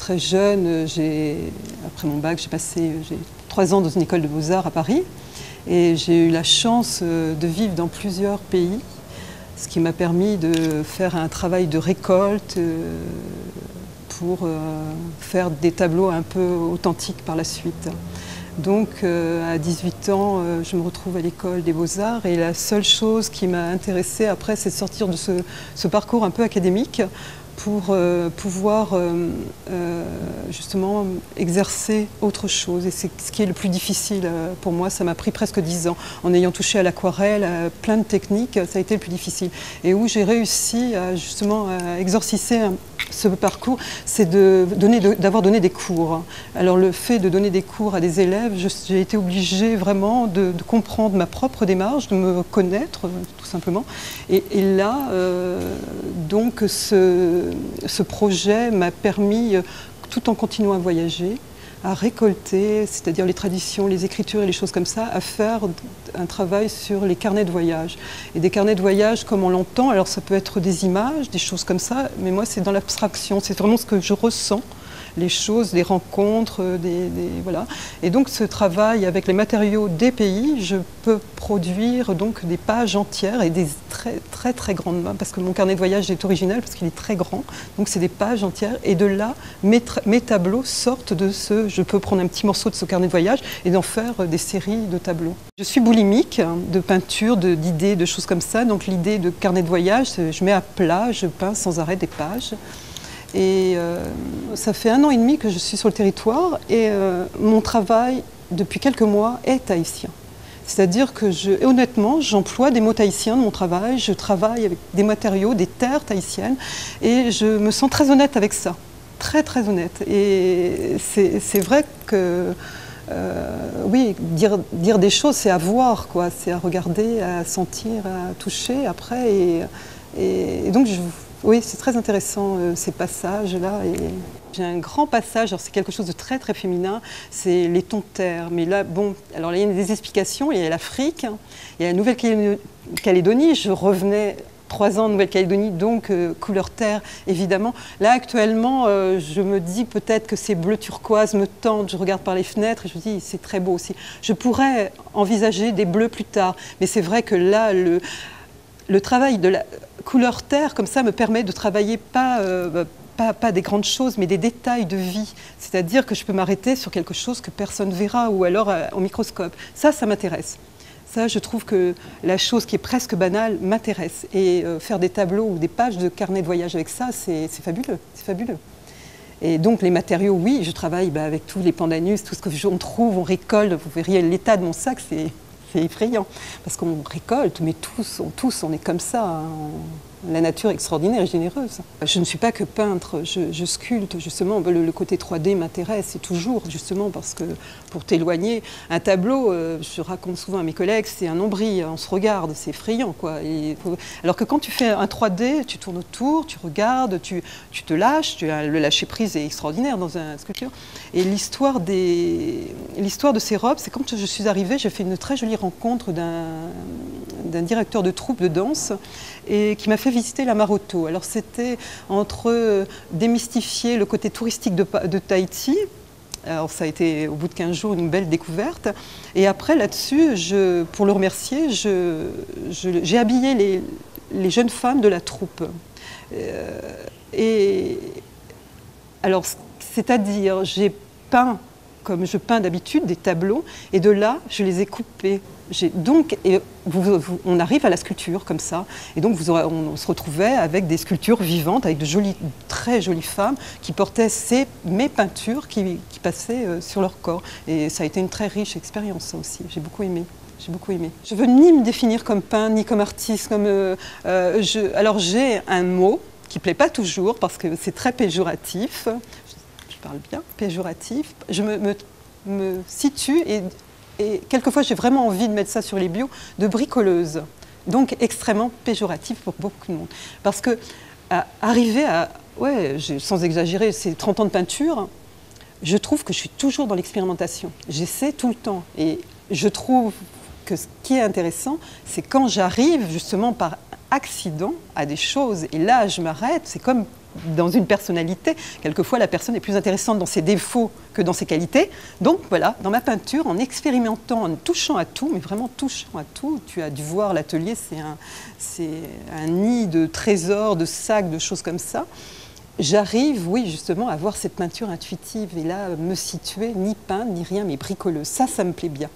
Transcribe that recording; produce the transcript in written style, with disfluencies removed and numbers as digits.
très jeune, après mon bac, j'ai 3 ans dans une école de beaux-arts à Paris. Et j'ai eu la chance de vivre dans plusieurs pays, ce qui m'a permis de faire un travail de récolte pour faire des tableaux un peu authentiques par la suite. Donc à 18 ans, je me retrouve à l'école des Beaux-Arts et la seule chose qui m'a intéressée après, c'est de sortir de ce parcours un peu académique pour pouvoir justement exercer autre chose. Et c'est ce qui est le plus difficile pour moi. Ça m'a pris presque 10 ans. En ayant touché à l'aquarelle, à plein de techniques, ça a été le plus difficile. Et où j'ai réussi justement à exorciser ce parcours, c'est d'avoir donné des cours. Alors le fait de donner des cours à des élèves, j'ai été obligée vraiment de comprendre ma propre démarche, de me connaître tout simplement. Et là, donc ce projet m'a permis, tout en continuant à voyager, à récolter, c'est-à-dire les traditions, les écritures et les choses comme ça, à faire un travail sur les carnets de voyage. Et des carnets de voyage comme on l'entend, alors ça peut être des images, des choses comme ça, mais moi c'est dans l'abstraction, c'est vraiment ce que je ressens, les choses, les rencontres, voilà. Et donc ce travail avec les matériaux des pays, je peux produire donc des pages entières et des très grandes mains, parce que mon carnet de voyage est original, parce qu'il est très grand, donc c'est des pages entières, et de là, mes tableaux sortent de je peux prendre un petit morceau de ce carnet de voyage et d'en faire des séries de tableaux. Je suis boulimique de peinture, d'idées, de choses comme ça, donc l'idée de carnet de voyage, je mets à plat, je peins sans arrêt des pages. Et ça fait 1 an et demi que je suis sur le territoire et mon travail, depuis quelques mois, est tahitien. C'est-à-dire que, honnêtement, j'emploie des mots tahitiens dans mon travail, je travaille avec des matériaux, des terres tahitiennes et je me sens très honnête avec ça, très honnête. Et c'est vrai que, oui, dire des choses, c'est à voir, quoi, c'est à regarder, à sentir, à toucher après. Et donc, oui, c'est très intéressant ces passages-là. J'ai un grand passage, alors c'est quelque chose de très féminin, c'est les tons de terre. Mais là, bon, alors il y a des explications, il y a l'Afrique, il y a la Nouvelle-Calédonie, je revenais 3 ans en Nouvelle-Calédonie, donc couleur terre, évidemment. Là, actuellement, je me dis peut-être que ces bleus turquoise me tentent, je regarde par les fenêtres et je me dis, c'est très beau aussi. Je pourrais envisager des bleus plus tard, mais c'est vrai que là, le travail de la couleur terre, comme ça, me permet de travailler pas des grandes choses, mais des détails de vie. C'est-à-dire que je peux m'arrêter sur quelque chose que personne ne verra, ou alors au microscope. Ça m'intéresse. Ça, je trouve que la chose qui est presque banale m'intéresse. Et faire des tableaux ou des pages de carnet de voyage avec ça, c'est fabuleux. C'est fabuleux. Et donc les matériaux, oui, je travaille avec tous les pandanus, tout ce qu'on trouve, on récolte. Vous verriez l'état de mon sac, c'est effrayant, parce qu'on récolte, mais tous, on est comme ça. Hein. La nature est extraordinaire et généreuse. Je ne suis pas que peintre, je sculpte, justement. Le côté 3D m'intéresse, et toujours, justement, parce que pour t'éloigner, un tableau, je raconte souvent à mes collègues, c'est un nombril, on se regarde, c'est effrayant, quoi. Alors que quand tu fais un 3D, tu tournes autour, tu regardes, tu te lâches, le lâcher-prise est extraordinaire dans une sculpture. Et l'histoire de ces robes, c'est quand je suis arrivée, j'ai fait une très jolie rencontre d'un directeur de troupe de danse et qui m'a fait visiter la Maroto. Alors c'était entre démystifier le côté touristique de Tahiti. Alors ça a été au bout de 15 jours une belle découverte. Et après là-dessus, pour le remercier, j'ai habillé les jeunes femmes de la troupe. Et alors, c'est-à-dire, j'ai peint comme je peins d'habitude des tableaux, et de là, je les ai coupés. On arrive à la sculpture comme ça, et donc on se retrouvait avec des sculptures vivantes, avec de très jolies femmes qui portaient mes peintures qui passaient sur leur corps. Et ça a été une très riche expérience, ça aussi. J'ai beaucoup aimé. Je veux ni me définir comme peintre, ni comme artiste. Alors j'ai un mot qui ne plaît pas toujours, parce que c'est très péjoratif. Je parle bien, péjoratif. Je me situe et quelquefois j'ai vraiment envie de mettre ça sur les bios, de bricoleuse. Donc extrêmement péjoratif pour beaucoup de monde. Parce que arriver à, sans exagérer, ces 30 ans de peinture, je trouve que je suis toujours dans l'expérimentation. J'essaie tout le temps. Et je trouve que ce qui est intéressant, c'est quand j'arrive justement par accident à des choses. Et là, je m'arrête, c'est comme dans une personnalité. Quelquefois, la personne est plus intéressante dans ses défauts que dans ses qualités. Donc voilà, dans ma peinture, en expérimentant, en touchant à tout, mais vraiment touchant à tout, tu as dû voir l'atelier, c'est un nid de trésors, de sacs, de choses comme ça. J'arrive, oui, justement, à avoir cette peinture intuitive et là, me situer, ni peindre, ni rien, mais bricoleuse. Ça me plaît bien.